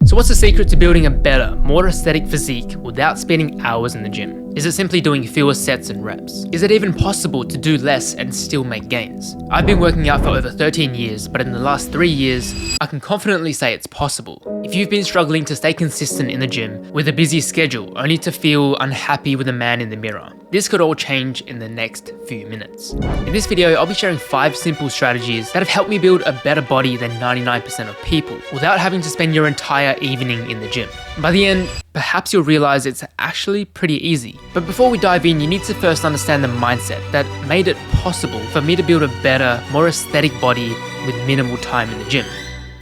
So what's the secret to building a better, more aesthetic physique without spending hours in the gym? Is it simply doing fewer sets and reps? Is it even possible to do less and still make gains? I've been working out for over 13 years, but in the last 3 years, I can confidently say it's possible. If you've been struggling to stay consistent in the gym with a busy schedule only to feel unhappy with the man in the mirror, this could all change in the next few minutes. In this video, I'll be sharing 5 simple strategies that have helped me build a better body than 99% of people without having to spend your entire evening in the gym. By the end, perhaps you'll realize it's actually pretty easy. But before we dive in, you need to first understand the mindset that made it possible for me to build a better, more aesthetic body with minimal time in the gym.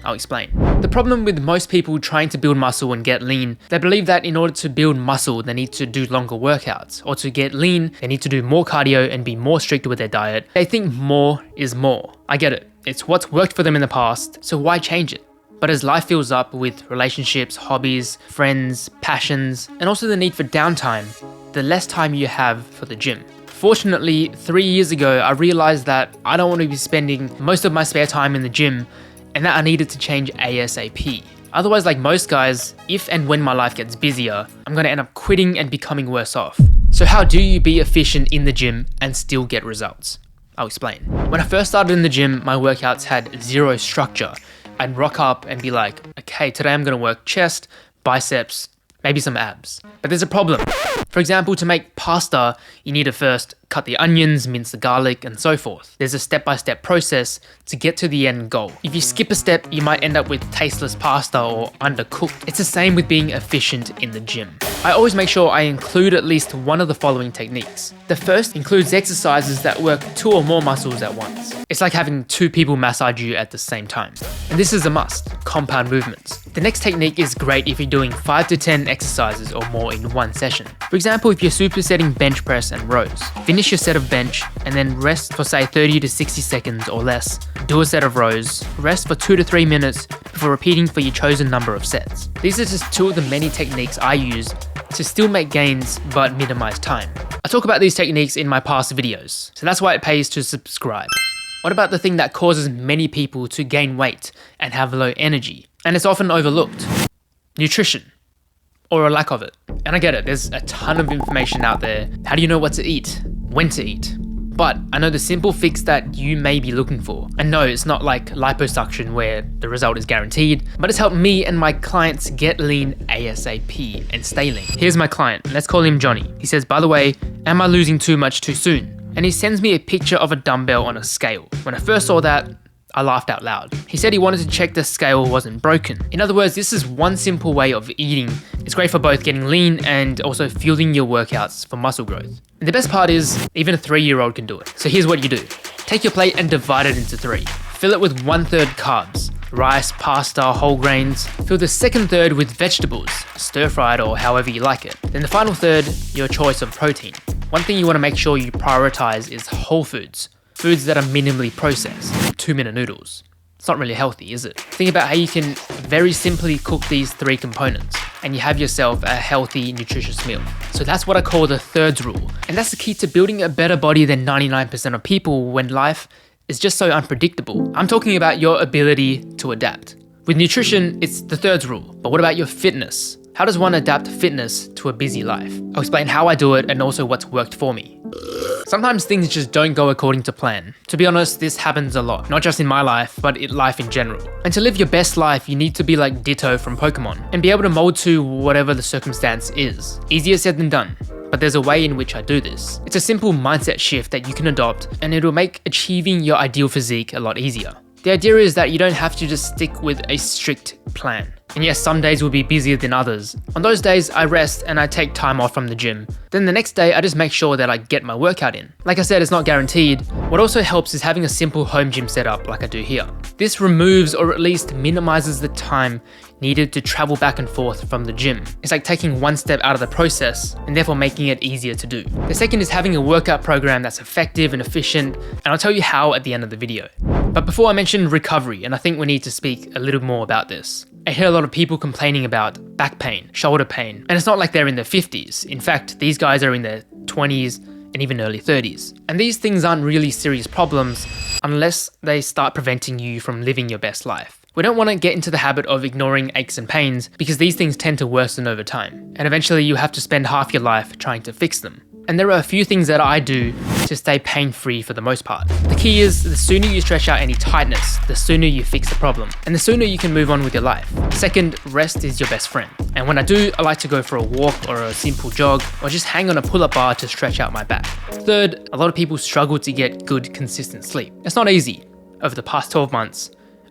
I'll explain. The problem with most people trying to build muscle and get lean, they believe that in order to build muscle, they need to do longer workouts, or to get lean, they need to do more cardio and be more strict with their diet. They think more is more. I get it. It's what's worked for them in the past, so why change it? But as life fills up with relationships, hobbies, friends, passions, and also the need for downtime, the less time you have for the gym. Fortunately, 3 years ago, I realized that I don't want to be spending most of my spare time in the gym and that I needed to change ASAP. Otherwise, like most guys, if and when my life gets busier, I'm going to end up quitting and becoming worse off. So how do you be efficient in the gym and still get results? I'll explain. When I first started in the gym, my workouts had zero structure. I'd rock up and be like, okay, today I'm gonna work chest, biceps, maybe some abs. But there's a problem. For example, to make pasta, you need to first cut the onions, mince the garlic, and so forth. There's a step-by-step process to get to the end goal. If you skip a step, you might end up with tasteless pasta or undercooked. It's the same with being efficient in the gym. I always make sure I include at least one of the following techniques. The first includes exercises that work 2 or more muscles at once. It's like having 2 people massage you at the same time. And this is a must, compound movements. The next technique is great if you're doing 5 to 10 exercises or more in one session. For example, if you're supersetting bench press and rows, finish your set of bench and then rest for say 30 to 60 seconds or less. Do a set of rows, rest for 2 to 3 minutes before repeating for your chosen number of sets. These are just 2 of the many techniques I use to still make gains but minimize time. I talk about these techniques in my past videos, so that's why it pays to subscribe. What about the thing that causes many people to gain weight and have low energy, and it's often overlooked? Nutrition, or a lack of it. And I get it, there's a ton of information out there. How do you know what to eat? When to eat? But I know the simple fix that you may be looking for. And no, it's not like liposuction where the result is guaranteed, but it's helped me and my clients get lean ASAP and stay lean. Here's my client, let's call him Johnny. He says, by the way, am I losing too much too soon? And he sends me a picture of a dumbbell on a scale. When I first saw that, I laughed out loud. He said he wanted to check the scale wasn't broken. In other words, this is one simple way of eating. It's great for both getting lean and also fueling your workouts for muscle growth. And the best part is, even a 3-year-old can do it. So here's what you do. Take your plate and divide it into 3. Fill it with 1/3 carbs, rice, pasta, whole grains. Fill the second third with vegetables, stir-fried or however you like it. Then the final third, your choice of protein. One thing you want to make sure you prioritize is whole foods. Foods that are minimally processed. 2-minute noodles. It's not really healthy, is it? Think about how you can very simply cook these 3 components and you have yourself a healthy, nutritious meal. So that's what I call the thirds rule. And that's the key to building a better body than 99% of people when life is just so unpredictable. I'm talking about your ability to adapt. With nutrition, it's the thirds rule. But what about your fitness? How does one adapt fitness to a busy life? I'll explain how I do it and also what's worked for me. Sometimes things just don't go according to plan. To be honest, this happens a lot, not just in my life, but in life in general. And to live your best life, you need to be like Ditto from Pokemon and be able to mold to whatever the circumstance is. Easier said than done, but there's a way in which I do this. It's a simple mindset shift that you can adopt and it'll make achieving your ideal physique a lot easier. The idea is that you don't have to just stick with a strict plan. And yes, some days will be busier than others. On those days, I rest and I take time off from the gym. Then the next day, I just make sure that I get my workout in. Like I said, it's not guaranteed. What also helps is having a simple home gym setup like I do here. This removes or at least minimizes the time needed to travel back and forth from the gym. It's like taking one step out of the process and therefore making it easier to do. The second is having a workout program that's effective and efficient, and I'll tell you how at the end of the video. But before I mention recovery, and I think we need to speak a little more about this. I hear a lot of people complaining about back pain, shoulder pain, and it's not like they're in their 50s. In fact, these guys are in their 20s and even early 30s. And these things aren't really serious problems unless they start preventing you from living your best life. We don't want to get into the habit of ignoring aches and pains because these things tend to worsen over time, and eventually you have to spend half your life trying to fix them. And there are a few things that I do to stay pain-free for the most part. The key is the sooner you stretch out any tightness, the sooner you fix the problem, and the sooner you can move on with your life. Second, rest is your best friend. And when I do, I like to go for a walk or a simple jog, or just hang on a pull-up bar to stretch out my back. Third, a lot of people struggle to get good, consistent sleep. It's not easy. Over the past 12 months,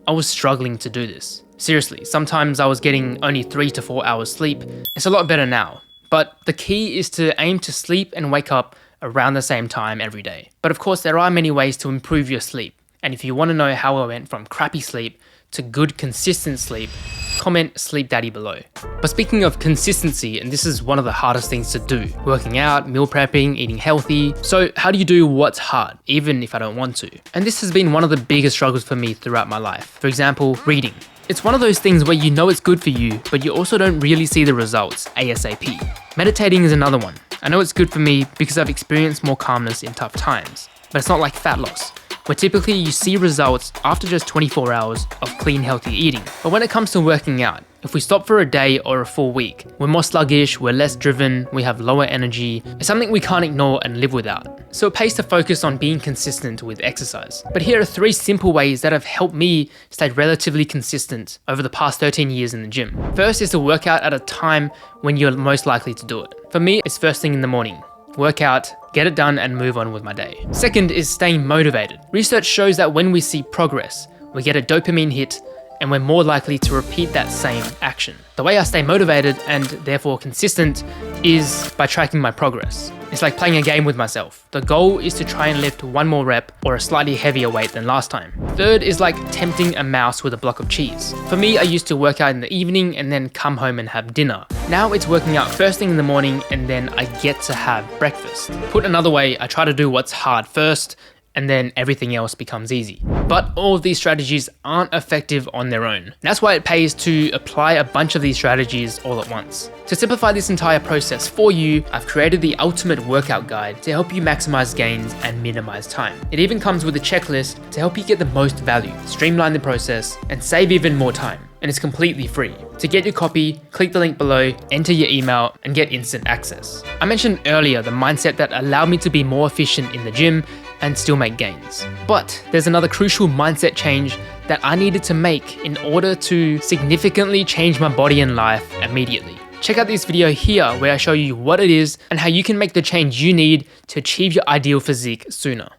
I was struggling to do this. Seriously, sometimes I was getting only 3 to 4 hours sleep. It's a lot better now. But the key is to aim to sleep and wake up around the same time every day. But of course, there are many ways to improve your sleep. And if you want to know how I went from crappy sleep to good, consistent sleep, comment Sleep Daddy below. But speaking of consistency, and this is one of the hardest things to do, working out, meal prepping, eating healthy. So how do you do what's hard, even if I don't want to? And this has been one of the biggest struggles for me throughout my life. For example, reading. It's one of those things where you know it's good for you, but you also don't really see the results ASAP. Meditating is another one. I know it's good for me because I've experienced more calmness in tough times, but it's not like fat loss, where typically you see results after just 24 hours of clean, healthy eating. But when it comes to working out, if we stop for a day or a full week, we're more sluggish, we're less driven, we have lower energy. It's something we can't ignore and live without. So it pays to focus on being consistent with exercise. But here are 3 simple ways that have helped me stay relatively consistent over the past 13 years in the gym. First is to work out at a time when you're most likely to do it. For me, it's first thing in the morning. Work out, get it done, and move on with my day. Second is staying motivated. Research shows that when we see progress, we get a dopamine hit and we're more likely to repeat that same action. The way I stay motivated and therefore consistent is by tracking my progress. It's like playing a game with myself. The goal is to try and lift 1 more rep or a slightly heavier weight than last time. Third is like tempting a mouse with a block of cheese. For me, I used to work out in the evening and then come home and have dinner. Now it's working out first thing in the morning and then I get to have breakfast. Put another way, I try to do what's hard first and then everything else becomes easy. But all of these strategies aren't effective on their own. That's why it pays to apply a bunch of these strategies all at once. To simplify this entire process for you, I've created the ultimate workout guide to help you maximize gains and minimize time. It even comes with a checklist to help you get the most value, streamline the process, and save even more time. And it's completely free. To get your copy, click the link below, enter your email, and get instant access. I mentioned earlier the mindset that allowed me to be more efficient in the gym and still make gains. But there's another crucial mindset change that I needed to make in order to significantly change my body and life immediately. Check out this video here where I show you what it is and how you can make the change you need to achieve your ideal physique sooner.